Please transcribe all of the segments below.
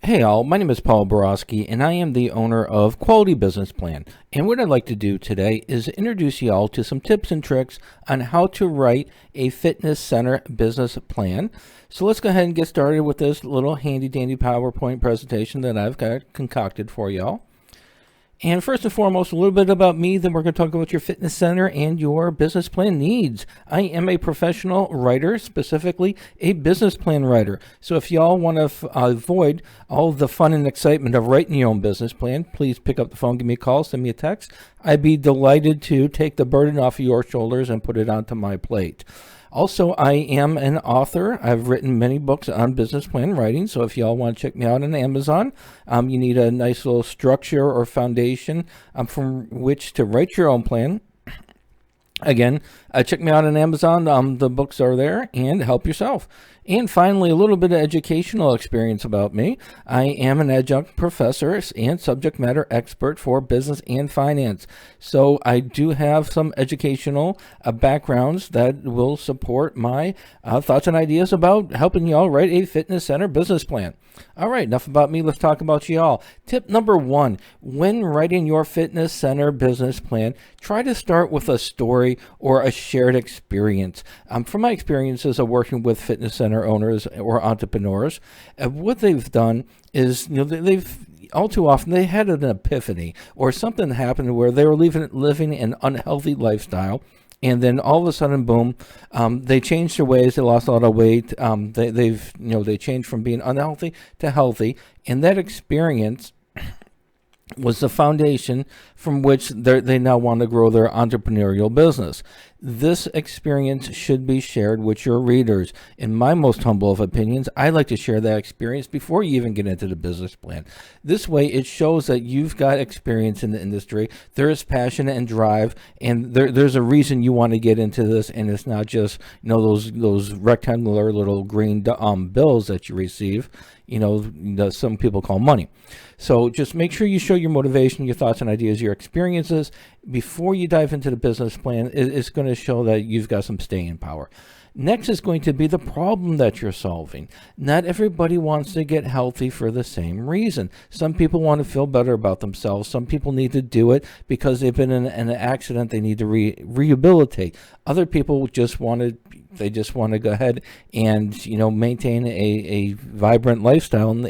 Hey all, my name is Paul Borosky and I am the owner of Quality Business Plan. And what I'd like to do today is introduce you all to some tips and tricks on how to write a fitness center business plan. So let's go ahead and get started with this little handy dandy PowerPoint presentation that I've got concocted for y'all. And first and foremost, a little bit about me, then we're going to talk about your fitness center and your business plan needs. I am a professional writer, specifically a business plan writer. So if y'all want to avoid all the fun and excitement of writing your own business plan, please pick up the phone, give me a call, send me a text. I'd be delighted to take the burden off of your shoulders and put it onto my plate. Also, I am an author. I've written many books on business plan writing, so if y'all want to check me out on Amazon, you need a nice little structure or foundation from which to write your own plan. Again, check me out on Amazon. The books are there, and help yourself. And finally, a little bit of educational experience about me. I am an adjunct professor and subject matter expert for business and finance. So I do have some educational backgrounds that will support my thoughts and ideas about helping y'all write a fitness center business plan. All right, enough about me. Let's talk about y'all. Tip number one, when writing your fitness center business plan, try to start with a story or a shared experience. From my experiences of working with fitness center owners or entrepreneurs, what they've done is, they've all too often they had an epiphany or something happened where they were living an unhealthy lifestyle. And then all of a sudden, boom, they changed their ways. They lost a lot of weight. They changed from being unhealthy to healthy. And that experience was the foundation from which they now want to grow their entrepreneurial business. This experience should be shared with your readers. In my most humble of opinions, I like to share that experience before you even get into the business plan. This way, it shows that you've got experience in the industry. There is passion and drive, and there's a reason you want to get into this, and it's not just those rectangular little green bills that you receive. That some people call money. So just make sure you show your motivation, your thoughts and ideas, your experiences before you dive into the business plan. It's going to show that you've got some staying power. Next is going to be the problem that you're solving. Not everybody wants to get healthy for the same reason. Some people want to feel better about themselves. Some people need to do it because they've been in an accident. They need to rehabilitate. Other people just want to go ahead and maintain a vibrant lifestyle, and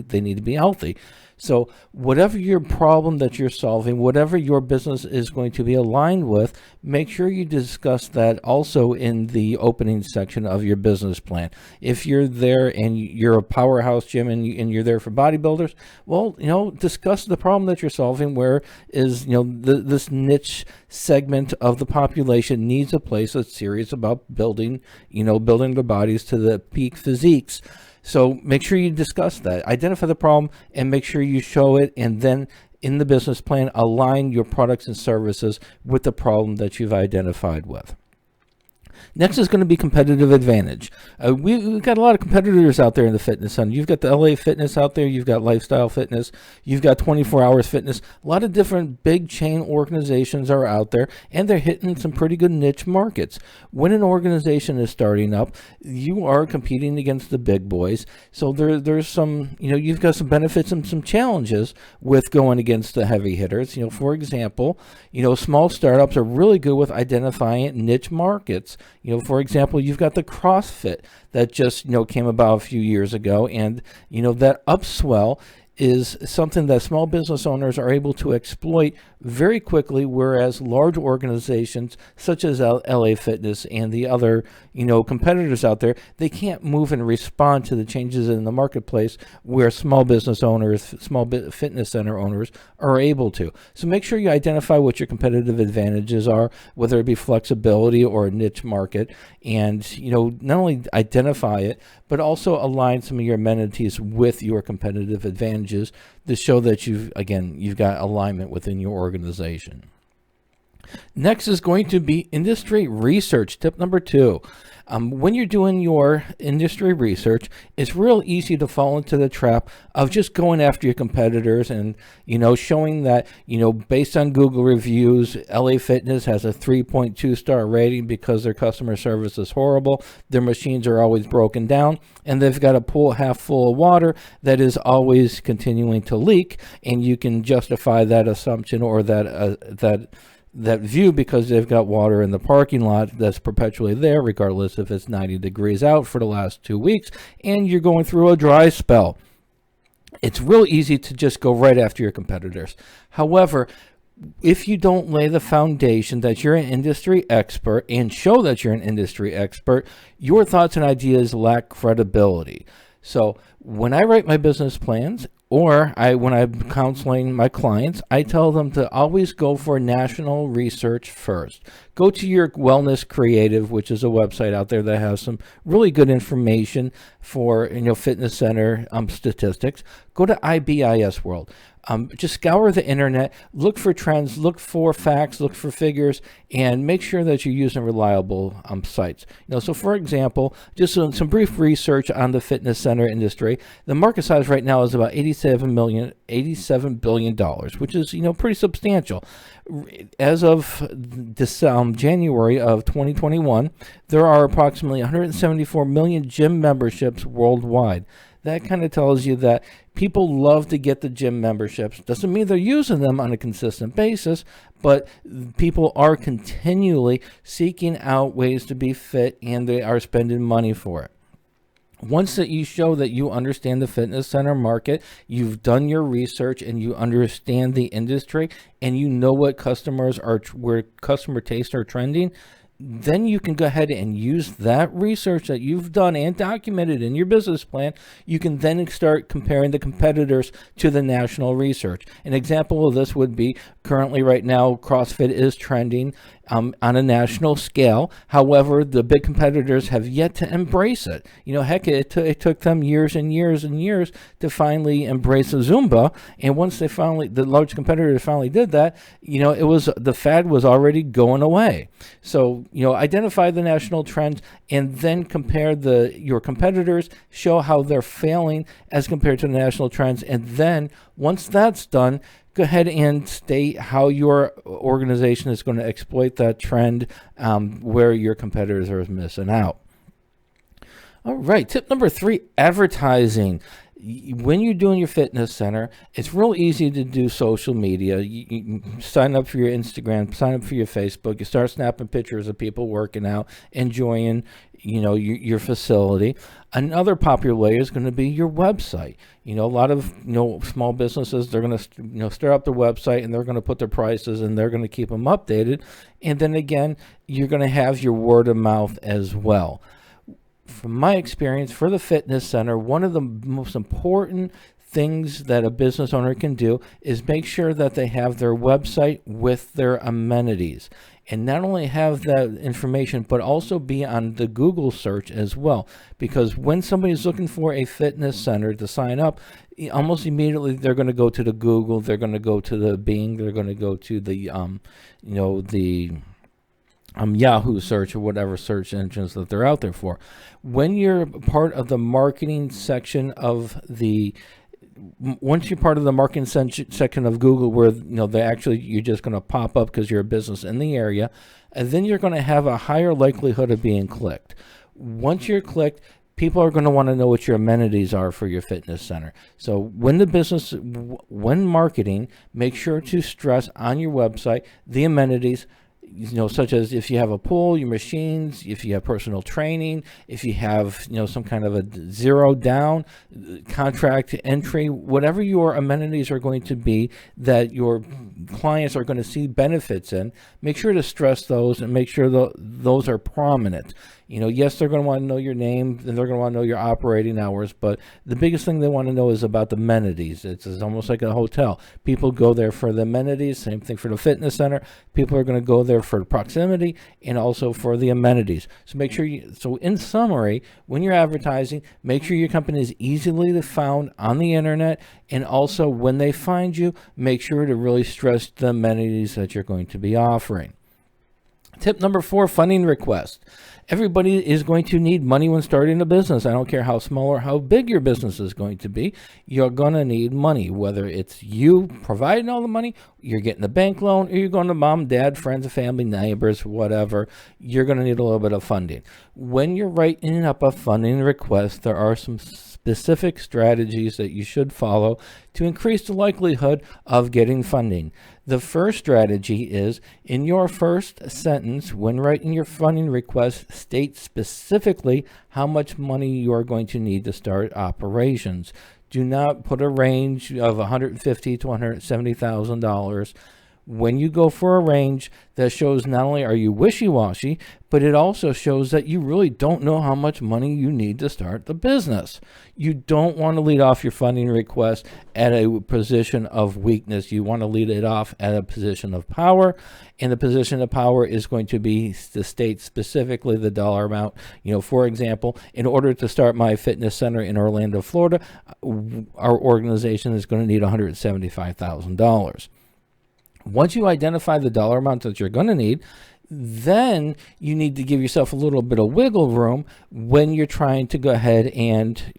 they need to be healthy. So whatever your problem that you're solving, whatever your business is going to be aligned with, make sure you discuss that also in the opening section of your business plan. If you're there and you're a powerhouse gym and you're there for bodybuilders, well, discuss the problem that you're solving, where is, this niche segment of the population needs a place that's serious about building their bodies to the peak physiques. So make sure you discuss that, identify the problem, and make sure you show it, and then in the business plan, align your products and services with the problem that you've identified with. Next is going to be competitive advantage. We've got a lot of competitors out there in the fitness center. You've got the LA Fitness out there. You've got Lifestyle Fitness. You've got 24 Hours Fitness. A lot of different big chain organizations are out there, and they're hitting some pretty good niche markets. When an organization is starting up, you are competing against the big boys. So there's some, you've got some benefits and some challenges with going against the heavy hitters. For example, small startups are really good with identifying niche markets. For example, you've got the CrossFit that just, came about a few years ago, and, that upswell is something that small business owners are able to exploit very quickly, whereas large organizations such as LA Fitness and the other, competitors out there, they can't move and respond to the changes in the marketplace where small business owners, fitness center owners are able to. So make sure you identify what your competitive advantages are, whether it be flexibility or a niche market, and, not only identify it, but also align some of your amenities with your competitive advantages to show that you've got alignment within your organization. Next is going to be industry research. Tip number 2. When you're doing your industry research, it's real easy to fall into the trap of just going after your competitors and, showing that, based on Google reviews, LA Fitness has a 3.2 star rating because their customer service is horrible. Their machines are always broken down, and they've got a pool half full of water that is always continuing to leak, and you can justify that assumption or that view because they've got water in the parking lot that's perpetually there, regardless if it's 90 degrees out for the last 2 weeks and you're going through a dry spell. It's real easy to just go right after your competitors. However, if you don't lay the foundation that you're an industry expert and show that you're an industry expert, your thoughts and ideas lack credibility. So when I write my business plans, or when I'm counseling my clients, I tell them to always go for national research first. Go to your Wellness Creative, which is a website out there that has some really good information for fitness center statistics. Go to IBIS World. Just scour the internet, look for trends, look for facts, look for figures, and make sure that you're using reliable sites. So for example, just some brief research on the fitness center industry. The market size right now is about $87 billion, which is pretty substantial. As of January of 2021, there are approximately 174 million gym memberships worldwide. That kind of tells you that people love to get the gym memberships. Doesn't mean they're using them on a consistent basis, but people are continually seeking out ways to be fit, and they are spending money for it. Once that you show that you understand the fitness center market, you've done your research and you understand the industry, and you know what where customer tastes are trending, then you can go ahead and use that research that you've done and documented in your business plan. You can then start comparing the competitors to the national research. An example of this would be currently right now, CrossFit is trending on a national scale. However, the big competitors have yet to embrace it. Heck, it took them years and years and years to finally embrace the Zumba. And once the large competitors finally did that, the fad was already going away. So, identify the national trends and then compare your competitors, show how they're failing as compared to the national trends. And then once that's done, go ahead and state how your organization is going to exploit that trend where your competitors are missing out. All right, tip number 3, advertising. When you're doing your fitness center, it's real easy to do social media. You sign up for your Instagram, sign up for your Facebook. You start snapping pictures of people working out, enjoying, your facility. Another popular way is going to be your website. A lot of small businesses, they're going to start up their website and they're going to put their prices and they're going to keep them updated. And then again, you're going to have your word of mouth as well. From my experience for the fitness center, one of the most important things that a business owner can do is make sure that they have their website with their amenities. And not only have that information, but also be on the Google search as well. Because when somebody's looking for a fitness center to sign up, almost immediately they're going to go to the Google, they're going to go to the Bing, they're going to go to the, Yahoo search or whatever search engines that they're out there for. When you're part of the marketing section of once you're part of the marketing section of Google, where you're just going to pop up because you're a business in the area, and then you're going to have a higher likelihood of being clicked. Once you're clicked, people are going to want to know what your amenities are for your fitness center. So when marketing, make sure to stress on your website the amenities, such as if you have a pool, your machines, if you have personal training, if you have, some kind of a zero down contract entry, whatever your amenities are going to be that your clients are going to see benefits in, make sure to stress those and make sure those are prominent. Yes, they're going to want to know your name and they're going to want to know your operating hours, but the biggest thing they want to know is about the amenities. It's almost like a hotel. People go there for the amenities. Same thing for the fitness center. People are going to go there for the proximity and also for the amenities. So make sure so in summary, when you're advertising, make sure your company is easily found on the internet, and also when they find you, make sure to really stress the amenities that you're going to be offering. Tip number 4, funding request. Everybody is going to need money when starting a business. I don't care how small or how big your business is going to be. You're going to need money, whether it's you providing all the money, you're getting a bank loan, or you're going to mom, dad, friends, family, neighbors, whatever. You're going to need a little bit of funding. When you're writing up a funding request, there are some specific strategies that you should follow to increase the likelihood of getting funding. The first strategy is, in your first sentence, when writing your funding request, state specifically how much money you are going to need to start operations. Do not put a range of $150,000 to $170,000. When you go for a range, that shows not only are you wishy-washy, but it also shows that you really don't know how much money you need to start the business. You don't want to lead off your funding request at a position of weakness. You want to lead it off at a position of power, and the position of power is going to be to state specifically the dollar amount. For example, in order to start my fitness center in Orlando, Florida, our organization is going to need $175,000. Once you identify the dollar amount that you're going to need, then you need to give yourself a little bit of wiggle room when you're trying to go ahead and,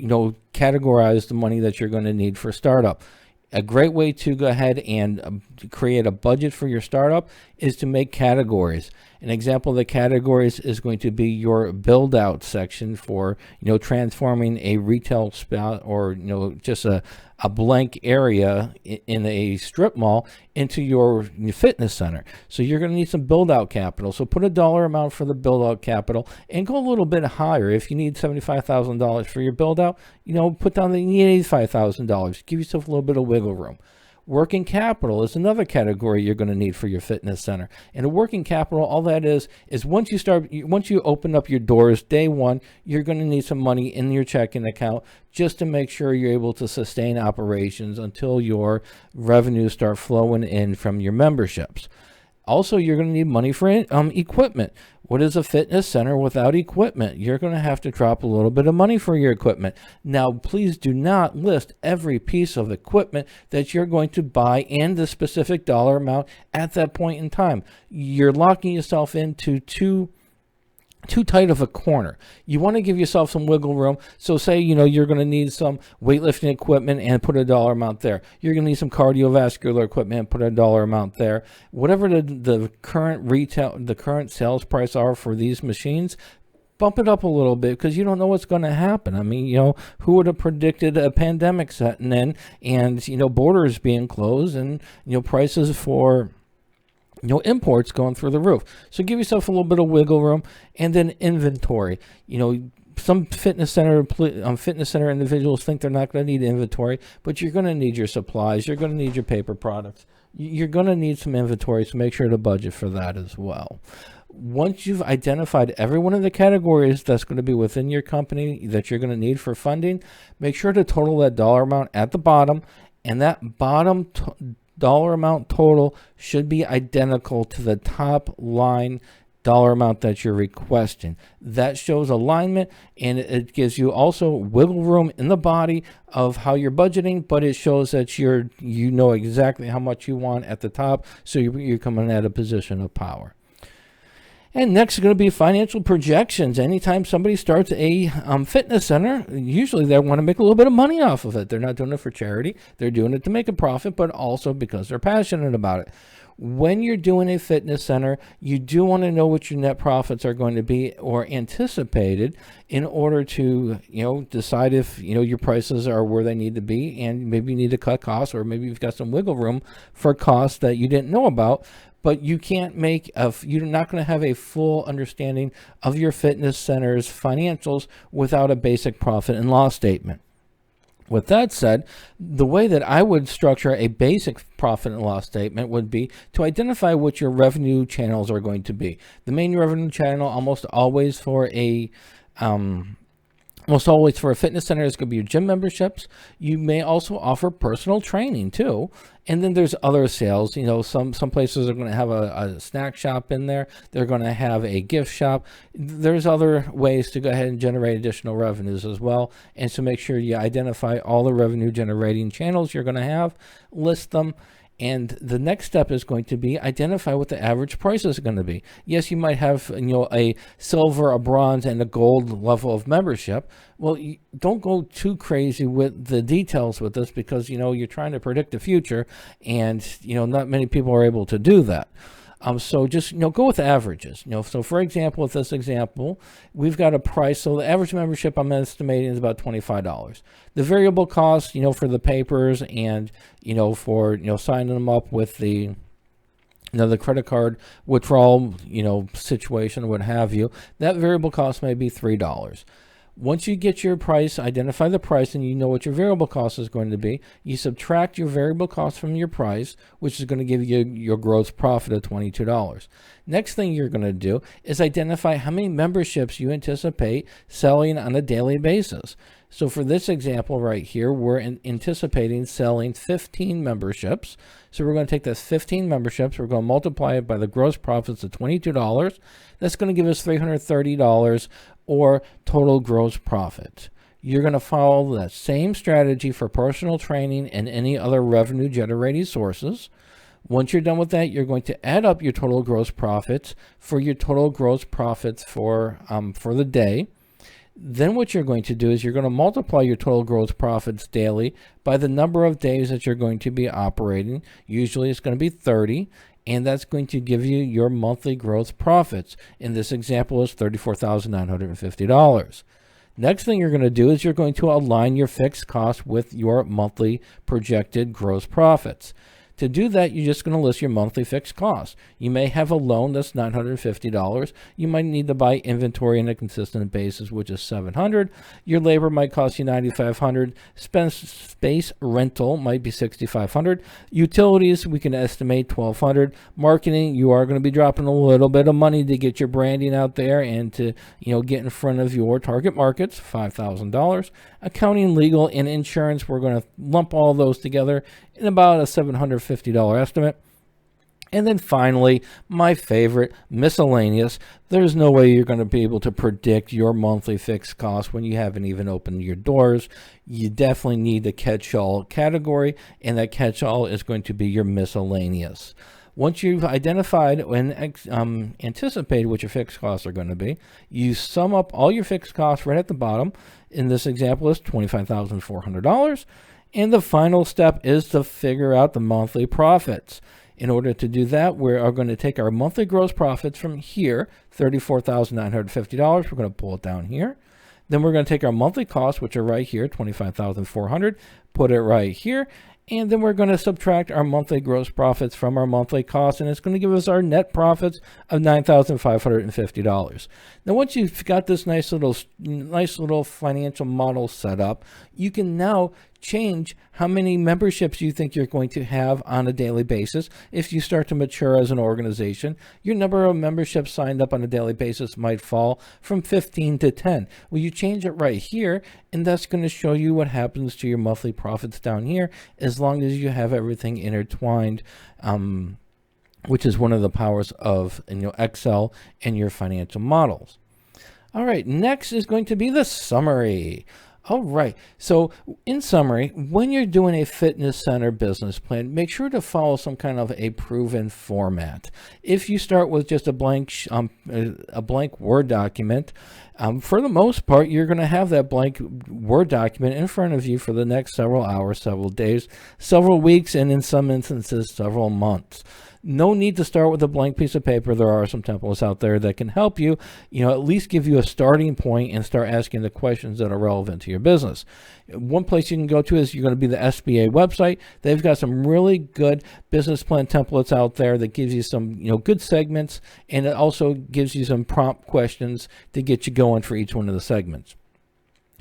categorize the money that you're going to need for startup. A great way to go ahead and create a budget for your startup is to make categories. An example of the categories is going to be your build out section for, transforming a retail spot or, just a blank area in a strip mall into your fitness center. So you're going to need some build out capital. So put a dollar amount for the build out capital and go a little bit higher. If you need $75,000 for your build out, put down you need $85,000. Give yourself a little bit of wiggle room. Working capital is another category you're going to need for your fitness center. And a working capital, all that is once you open up your doors, day one, you're going to need some money in your checking account just to make sure you're able to sustain operations until your revenues start flowing in from your memberships. Also, you're going to need money for equipment. What is a fitness center without equipment? You're going to have to drop a little bit of money for your equipment. Now, please do not list every piece of equipment that you're going to buy and the specific dollar amount at that point in time. You're locking yourself into too tight of a corner. You want to give yourself some wiggle room. So say, you're going to need some weightlifting equipment and put a dollar amount there. You're going to need some cardiovascular equipment and put a dollar amount there. Whatever the current sales price are for these machines, bump it up a little bit because you don't know what's going to happen. I mean, who would have predicted a pandemic setting in and, borders being closed and, prices for imports going through the roof. So give yourself a little bit of wiggle room. And then inventory. Some fitness center individuals think they're not going to need inventory, but you're going to need your supplies. You're going to need your paper products. You're going to need some inventory, so make sure to budget for that as well. Once you've identified every one of the categories that's going to be within your company that you're going to need for funding, make sure to total that dollar amount at the bottom, and that bottom dollar amount total should be identical to the top line dollar amount that you're requesting. That shows alignment, and it gives you also wiggle room in the body of how you're budgeting, but it shows that you know exactly how much you want at the top, so you're coming at a position of power. And next is going to be financial projections. Anytime somebody starts a fitness center, usually they want to make a little bit of money off of it. They're not doing it for charity. They're doing it to make a profit, but also because they're passionate about it. When you're doing a fitness center, you do want to know what your net profits are going to be or anticipated in order to, decide if, your prices are where they need to be, and maybe you need to cut costs, or maybe you've got some wiggle room for costs that you didn't know about. But you can't you're not going to have a full understanding of your fitness center's financials without a basic profit and loss statement. With that said, the way that I would structure a basic profit and loss statement would be to identify what your revenue channels are going to be. The main revenue channel almost always for a fitness center is going to be your gym memberships. You may also offer personal training too. And then there's other sales. Some places are going to have a snack shop in there. They're going to have a gift shop. There's other ways to go ahead and generate additional revenues as well. And so make sure you identify all the revenue generating channels you're going to have, list them. And the next step is going to be identify what the average price is going to be. Yes, you might have a silver, a bronze, and a gold level of membership. Well, don't go too crazy with the details with this because you're trying to predict the future, and not many people are able to do that. So just go with averages. So for example, with this example, we've got a price. So the average membership I'm estimating is about $25. The variable cost, for the papers and for signing them up with the the credit card withdrawal situation, what have you, that variable cost may be $3. Once you get your price, identify the price, and you know what your variable cost is going to be, you subtract your variable cost from your price, which is going to give you your gross profit of $22. Next thing you're going to do is identify how many memberships you anticipate selling on a daily basis. So for this example right here, we're anticipating selling 15 memberships. So we're going to take those 15 memberships, we're going to multiply it by the gross profits of $22. That's going to give us $330 or total gross profit. You're going to follow that same strategy for personal training and any other revenue generating sources. Once you're done with that, you're going to add up your total gross profits for your total gross profits for the day. Then what you're going to do is you're going to multiply your total gross profits daily by the number of days that you're going to be operating. Usually it's going to be 30, and that's going to give you your monthly gross profits. In this example is $34,950. Next thing you're going to do is you're going to align your fixed costs with your monthly projected gross profits. To do that, you're just going to list your monthly fixed costs. You may have a loan that's $950. You might need to buy inventory on a consistent basis, which is $700. Your labor might cost you $9,500. Space rental might be $6,500. Utilities, we can estimate $1,200. Marketing, you are going to be dropping a little bit of money to get your branding out there and to get in front of your target markets, $5,000. Accounting, legal, and insurance, we're going to lump all those together in about a $750 estimate. And then finally, my favorite, miscellaneous. There's no way you're going to be able to predict your monthly fixed costs when you haven't even opened your doors. You definitely need the catch-all category, and that catch-all is going to be your miscellaneous. Once you've identified and anticipated what your fixed costs are going to be, you sum up all your fixed costs right at the bottom. In this example, is $25,400. And the final step is to figure out the monthly profits. In order to do that, we are going to take our monthly gross profits from here, $34,950. We're going to pull it down here. Then we're going to take our monthly costs, which are right here, $25,400, put it right here. And then we're going to subtract our monthly gross profits from our monthly costs, and it's going to give us our net profits of $9,550. Now, once you've got this nice little financial model set up, you can now change how many memberships you think you're going to have on a daily basis. If you start to mature as an organization, your number of memberships signed up on a daily basis might fall from 15 to 10. Well, you change it right here, and that's going to show you what happens to your monthly profits down here as long as you have everything intertwined, which is one of the powers of Excel and your financial models. All right, next is going to be the summary. All right. So in summary, when you're doing a fitness center business plan, make sure to follow some kind of a proven format. If you start with just a blank Word document, for the most part, you're going to have that blank Word document in front of you for the next several hours, several days, several weeks, and in some instances, several months. No need to start with a blank piece of paper. There are some templates out there that can help you, at least give you a starting point and start asking the questions that are relevant to your business. One place you can go to is you're going to be the SBA website. They've got some really good business plan templates out there that gives you some, good segments, and it also gives you some prompt questions to get you going for each one of the segments.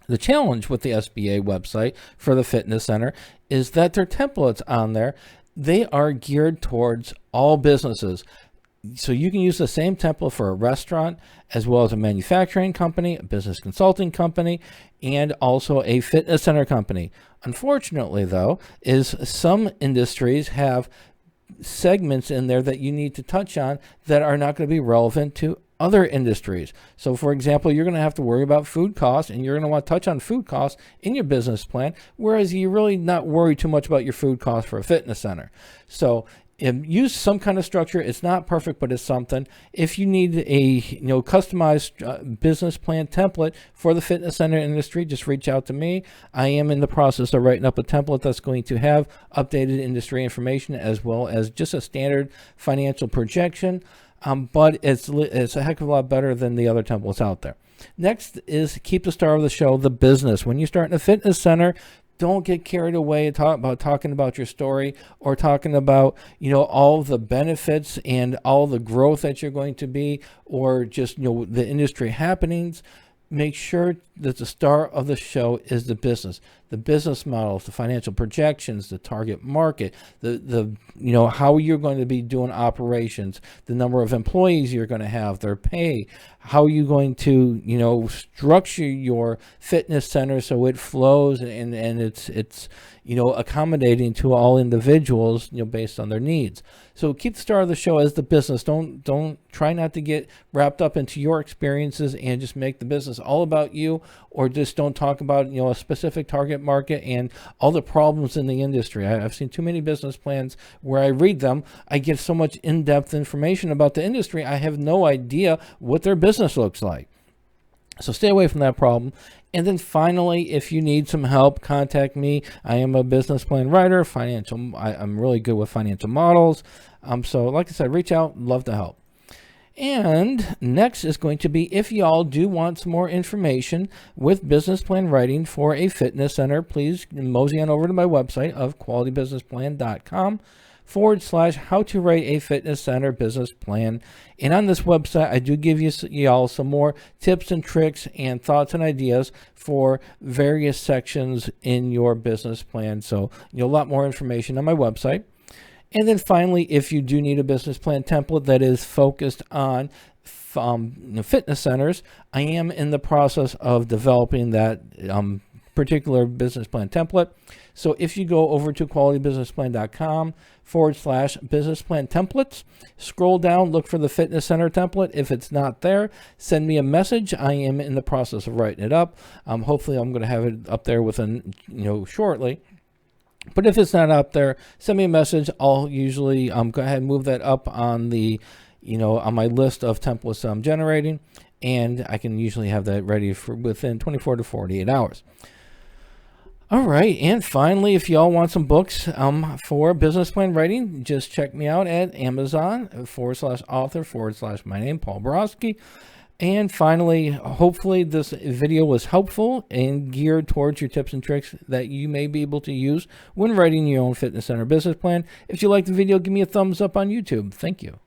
The challenge with the SBA website for the fitness center is that their templates on there, they are geared towards all businesses. So you can use the same template for a restaurant as well as a manufacturing company, a business consulting company, and also a fitness center company. Unfortunately, though, is some industries have segments in there that you need to touch on that are not going to be relevant to other industries. So for example, you're going to have to worry about food costs, and you're going to want to touch on food costs in your business plan, whereas you're really not worried too much about your food costs for a fitness center. So use some kind of structure. It's not perfect, but it's something. If you need a customized business plan template for the fitness center industry, just reach out to me. I am in the process of writing up a template that's going to have updated industry information as well as just a standard financial projection. But it's a heck of a lot better than the other templates out there. Next is keep the star of the show, the business. When you start in a fitness center, don't get carried away talking about your story or talking about, all the benefits and all the growth that you're going to be, or just, the industry happenings. Make sure that the star of the show is the business models, the financial projections, the target market, the how you're going to be doing operations, the number of employees you're going to have, their pay, how you're going to structure your fitness center so it flows and it's accommodating to all individuals based on their needs. So keep the star of the show as the business. Don't try not to get wrapped up into your experiences and just make the business all about you, or just don't talk about a specific target market and all the problems in the industry. I've seen too many business plans where I read them, I get so much in-depth information about the industry, I have no idea what their business looks like. So stay away from that problem. And then finally, if you need some help, contact me. I am a business plan writer, I'm really good with financial models. So like I said, reach out, love to help. And next is going to be, if y'all do want some more information with business plan writing for a fitness center, please mosey on over to my website of qualitybusinessplan.com/how to write a fitness center business plan. And on this website, I do give y'all some more tips and tricks and thoughts and ideas for various sections in your business plan. So a lot more information on my website. And then finally, if you do need a business plan template that is focused on fitness centers, I am in the process of developing that particular business plan template. So if you go over to qualitybusinessplan.com/business plan templates, scroll down, look for the fitness center template. If it's not there, send me a message. I am in the process of writing it up. Hopefully I'm going to have it up there within, shortly. But if it's not up there, send me a message. I'll usually go ahead and move that up on the, on my list of templates I'm generating, and I can usually have that ready for within 24 to 48 hours. All right, and finally, if y'all want some books for business plan writing, just check me out at Amazon /author/my name, Paul Borosky. And finally, hopefully this video was helpful and geared towards your tips and tricks that you may be able to use when writing your own fitness center business plan. If you like the video, give me a thumbs up on YouTube. Thank you.